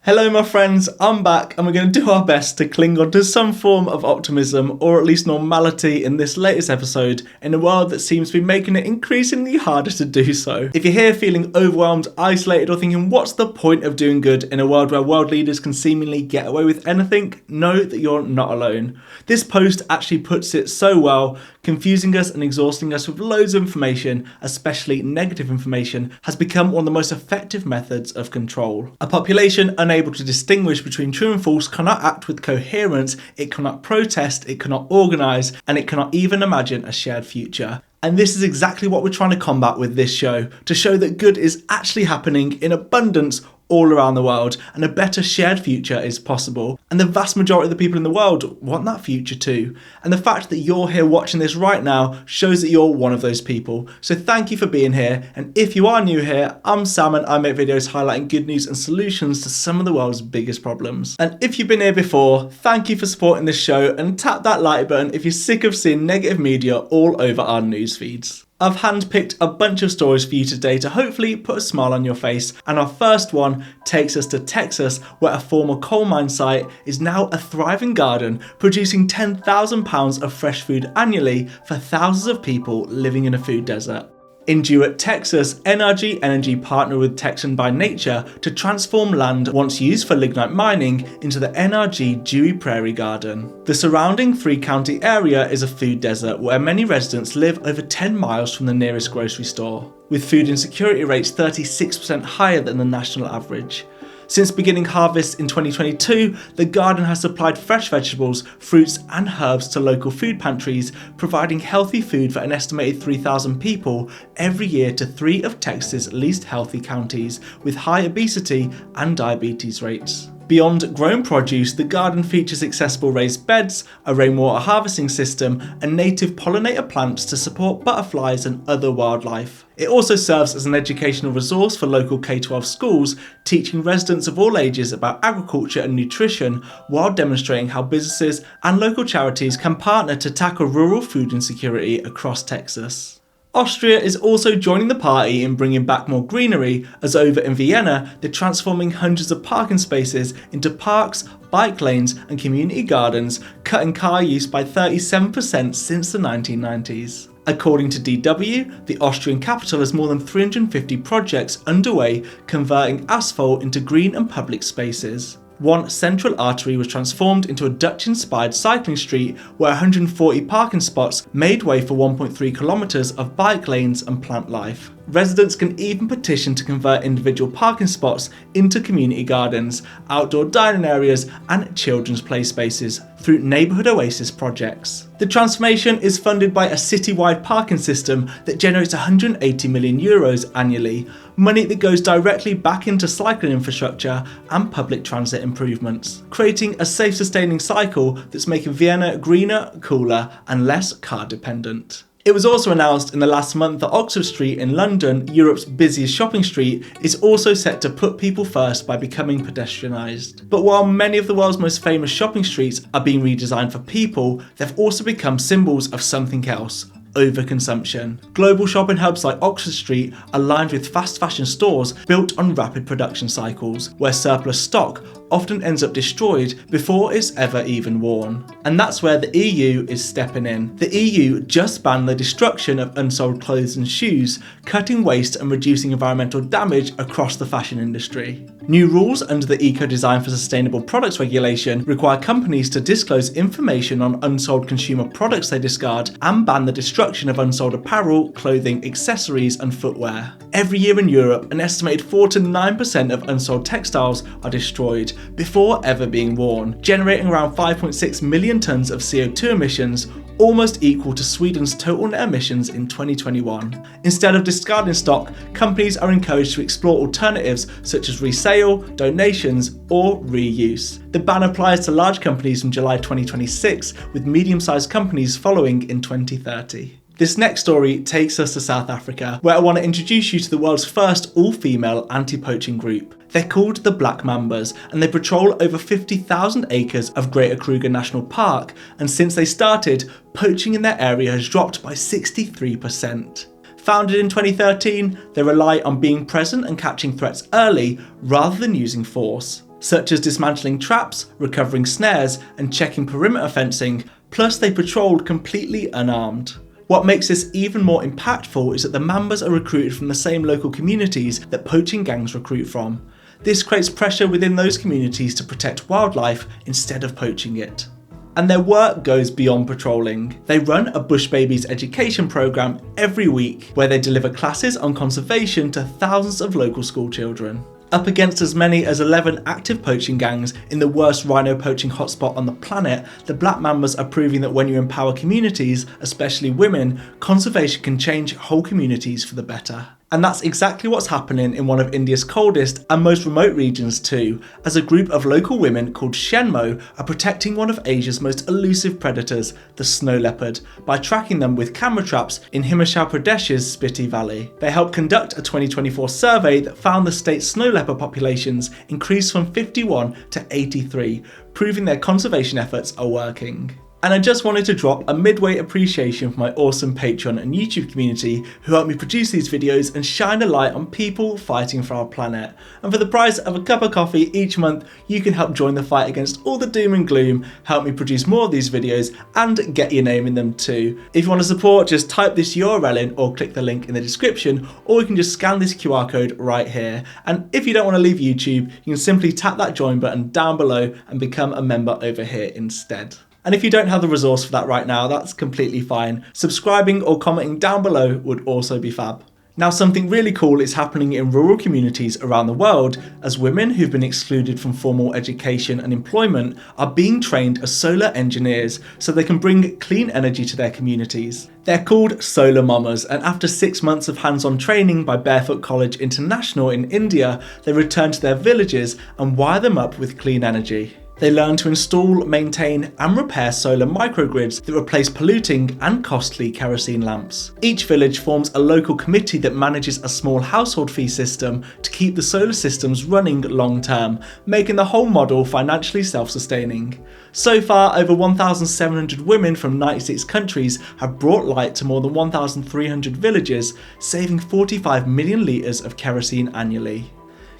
Hello my friends, I'm back and we're going to do our best to cling on to some form of optimism or at least normality in this latest episode in a world that seems to be making it increasingly harder to do so. If you're here feeling overwhelmed, isolated or thinking what's the point of doing good in a world where world leaders can seemingly get away with anything, know that you're not alone. This post actually puts it so well. Confusing us and exhausting us with loads of information, especially negative information, has become one of the most effective methods of control. A population unable to distinguish between true and false cannot act with coherence, it cannot protest, it cannot organise, and it cannot even imagine a shared future. And this is exactly what we're trying to combat with this show, to show that good is actually happening in abundance all around the world, and a better shared future is possible. And the vast majority of the people in the world want that future too. And the fact that you're here watching this right now shows that you're one of those people. So thank you for being here. And if you are new here, I'm Sam and I make videos highlighting good news and solutions to some of the world's biggest problems. And if you've been here before, thank you for supporting this show and tap that like button if you're sick of seeing negative media all over our news feeds. I've handpicked a bunch of stories for you today to hopefully put a smile on your face, and our first one takes us to Texas, where a former coal mine site is now a thriving garden producing £10,000 of fresh food annually for thousands of people living in a food desert. In Dewitt, Texas, NRG Energy partnered with Texan by Nature to transform land once used for lignite mining into the NRG Dewey Prairie Garden. The surrounding three-county area is a food desert where many residents live over 10 miles from the nearest grocery store, with food insecurity rates 36% higher than the national average. Since beginning harvests in 2022, the garden has supplied fresh vegetables, fruits and herbs to local food pantries, providing healthy food for an estimated 3,000 people every year to 3 of Texas' least healthy counties, with high obesity and diabetes rates. Beyond grown produce, the garden features accessible raised beds, a rainwater harvesting system, and native pollinator plants to support butterflies and other wildlife. It also serves as an educational resource for local K-12 schools, teaching residents of all ages about agriculture and nutrition while demonstrating how businesses and local charities can partner to tackle rural food insecurity across Texas. Austria is also joining the party in bringing back more greenery, as over in Vienna they're transforming hundreds of parking spaces into parks, bike lanes and community gardens, cutting car use by 37% since the 1990s. According to DW, the Austrian capital has more than 350 projects underway converting asphalt into green and public spaces. One central artery was transformed into a Dutch-inspired cycling street where 140 parking spots made way for 1.3 kilometres of bike lanes and plant life. Residents can even petition to convert individual parking spots into community gardens, outdoor dining areas and children's play spaces through neighbourhood oasis projects. The transformation is funded by a citywide parking system that generates €180 million annually, money that goes directly back into cycling infrastructure and public transit improvements, creating a safe sustaining cycle that's making Vienna greener, cooler and less car dependent. It was also announced in the last month that Oxford Street in London, Europe's busiest shopping street, is also set to put people first by becoming pedestrianised. But while many of the world's most famous shopping streets are being redesigned for people, they've also become symbols of something else: overconsumption. Global shopping hubs like Oxford Street are lined with fast fashion stores built on rapid production cycles, where surplus stock often ends up destroyed before it's ever even worn. And that's where the EU is stepping in. The EU just banned the destruction of unsold clothes and shoes, cutting waste and reducing environmental damage across the fashion industry. New rules under the Eco-Design for Sustainable Products regulation require companies to disclose information on unsold consumer products they discard and ban the destruction of unsold apparel, clothing, accessories and footwear. Every year in Europe, an estimated 4 to 9% of unsold textiles are destroyed before ever being worn, generating around 5.6 million tonnes of CO2 emissions, almost equal to Sweden's total net emissions in 2021. Instead of discarding stock, companies are encouraged to explore alternatives such as resale, donations, or reuse. The ban applies to large companies from July 2026, with medium-sized companies following in 2030. This next story takes us to South Africa, where I want to introduce you to the world's first all-female anti-poaching group. They're called the Black Mambas, and they patrol over 50,000 acres of Greater Kruger National Park, and since they started, poaching in their area has dropped by 63%. Founded in 2013, they rely on being present and catching threats early rather than using force, such as dismantling traps, recovering snares, and checking perimeter fencing, plus they patrolled completely unarmed. What makes this even more impactful is that the members are recruited from the same local communities that poaching gangs recruit from. This creates pressure within those communities to protect wildlife instead of poaching it. And their work goes beyond patrolling. They run a Bush Babies education program every week where they deliver classes on conservation to thousands of local school children. Up against as many as 11 active poaching gangs in the worst rhino poaching hotspot on the planet, the Black Mambas are proving that when you empower communities, especially women, conservation can change whole communities for the better. And that's exactly what's happening in one of India's coldest and most remote regions too, as a group of local women called Shenmo are protecting one of Asia's most elusive predators, the snow leopard, by tracking them with camera traps in Himachal Pradesh's Spiti Valley. They helped conduct a 2024 survey that found the state's snow leopard populations increased from 51 to 83, proving their conservation efforts are working. And I just wanted to drop a midway appreciation for my awesome Patreon and YouTube community who help me produce these videos and shine a light on people fighting for our planet. And for the price of a cup of coffee each month, you can help join the fight against all the doom and gloom, help me produce more of these videos and get your name in them too. If you want to support, just type this URL in or click the link in the description, or you can just scan this QR code right here. And if you don't want to leave YouTube, you can simply tap that join button down below and become a member over here instead. And if you don't have the resource for that right now, that's completely fine. Subscribing or commenting down below would also be fab. Now, something really cool is happening in rural communities around the world as women who've been excluded from formal education and employment are being trained as solar engineers so they can bring clean energy to their communities. They're called Solar Mamas, and after 6 months of hands-on training by Barefoot College International in India, they return to their villages and wire them up with clean energy. They learn to install, maintain and repair solar microgrids that replace polluting and costly kerosene lamps. Each village forms a local committee that manages a small household fee system to keep the solar systems running long term, making the whole model financially self-sustaining. So far, over 1,700 women from 96 countries have brought light to more than 1,300 villages, saving 45 million litres of kerosene annually.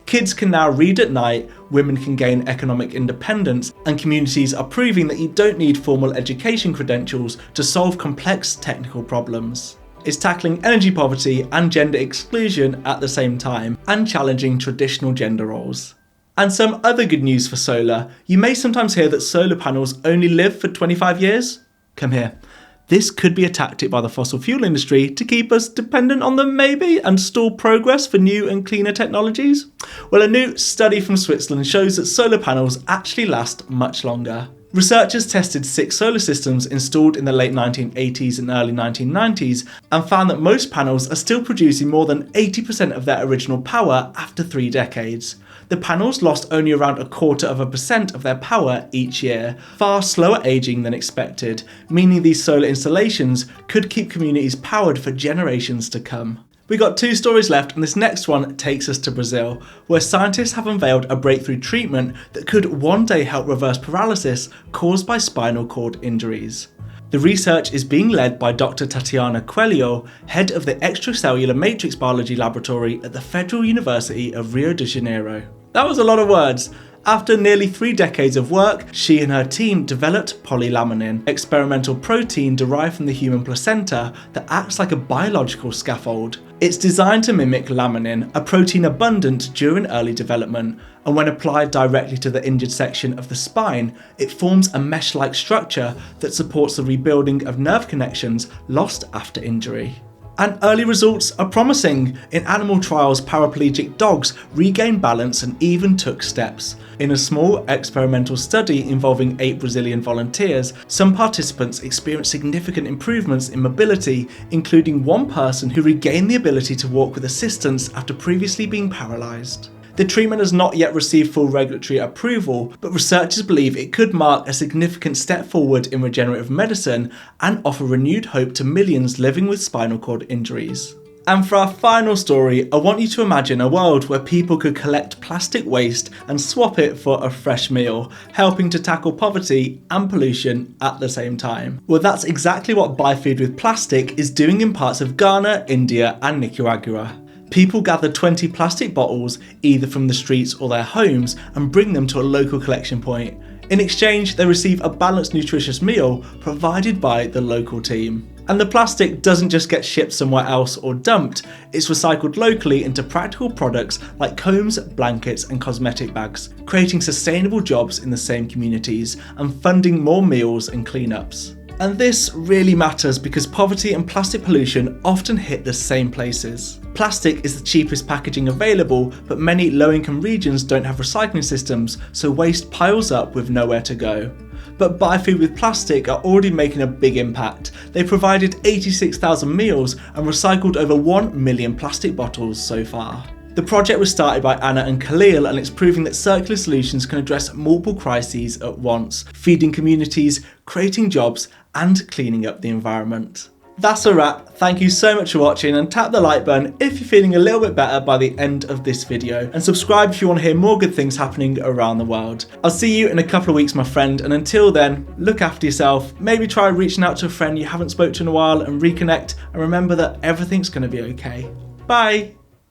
Kids can now read at night, women can gain economic independence, and communities are proving that you don't need formal education credentials to solve complex technical problems. It's tackling energy poverty and gender exclusion at the same time, and challenging traditional gender roles. And some other good news for solar, you may sometimes hear that solar panels only live for 25 years. Come here. This could be a tactic by the fossil fuel industry to keep us dependent on them maybe and stall progress for new and cleaner technologies. Well, a new study from Switzerland shows that solar panels actually last much longer. Researchers tested 6 solar systems installed in the late 1980s and early 1990s and found that most panels are still producing more than 80% of their original power after 3 decades. The panels lost only around 0.25% of their power each year, far slower aging than expected, meaning these solar installations could keep communities powered for generations to come. We got 2 stories left, and this next one takes us to Brazil, where scientists have unveiled a breakthrough treatment that could one day help reverse paralysis caused by spinal cord injuries. The research is being led by Dr. Tatiana Coelho, head of the Extracellular Matrix Biology Laboratory at the Federal University of Rio de Janeiro. That was a lot of words. After nearly 3 decades of work, she and her team developed polylaminin, experimental protein derived from the human placenta that acts like a biological scaffold. It's designed to mimic laminin, a protein abundant during early development, and when applied directly to the injured section of the spine, it forms a mesh-like structure that supports the rebuilding of nerve connections lost after injury. And early results are promising. In animal trials, paraplegic dogs regained balance and even took steps. In a small experimental study involving 8 Brazilian volunteers, some participants experienced significant improvements in mobility, including one person who regained the ability to walk with assistance after previously being paralysed. The treatment has not yet received full regulatory approval, but researchers believe it could mark a significant step forward in regenerative medicine and offer renewed hope to millions living with spinal cord injuries. And for our final story, I want you to imagine a world where people could collect plastic waste and swap it for a fresh meal, helping to tackle poverty and pollution at the same time. Well, that's exactly what Buy Food with Plastic is doing in parts of Ghana, India and Nicaragua. People gather 20 plastic bottles, either from the streets or their homes, and bring them to a local collection point. In exchange, they receive a balanced, nutritious meal provided by the local team. And the plastic doesn't just get shipped somewhere else or dumped, it's recycled locally into practical products like combs, blankets and cosmetic bags, creating sustainable jobs in the same communities and funding more meals and cleanups. And this really matters because poverty and plastic pollution often hit the same places. Plastic is the cheapest packaging available, but many low-income regions don't have recycling systems, so waste piles up with nowhere to go. But Buy Food with Plastic are already making a big impact. They provided 86,000 meals and recycled over 1 million plastic bottles so far. The project was started by Anna and Khalil, and it's proving that circular solutions can address multiple crises at once, feeding communities, creating jobs and cleaning up the environment. That's a wrap. Thank you so much for watching, and tap the like button if you're feeling a little bit better by the end of this video, and subscribe if you want to hear more good things happening around the world. I'll see you in a couple of weeks, my friend, and until then, look after yourself, maybe try reaching out to a friend you haven't spoken to in a while and reconnect, and remember that everything's going to be okay. Bye!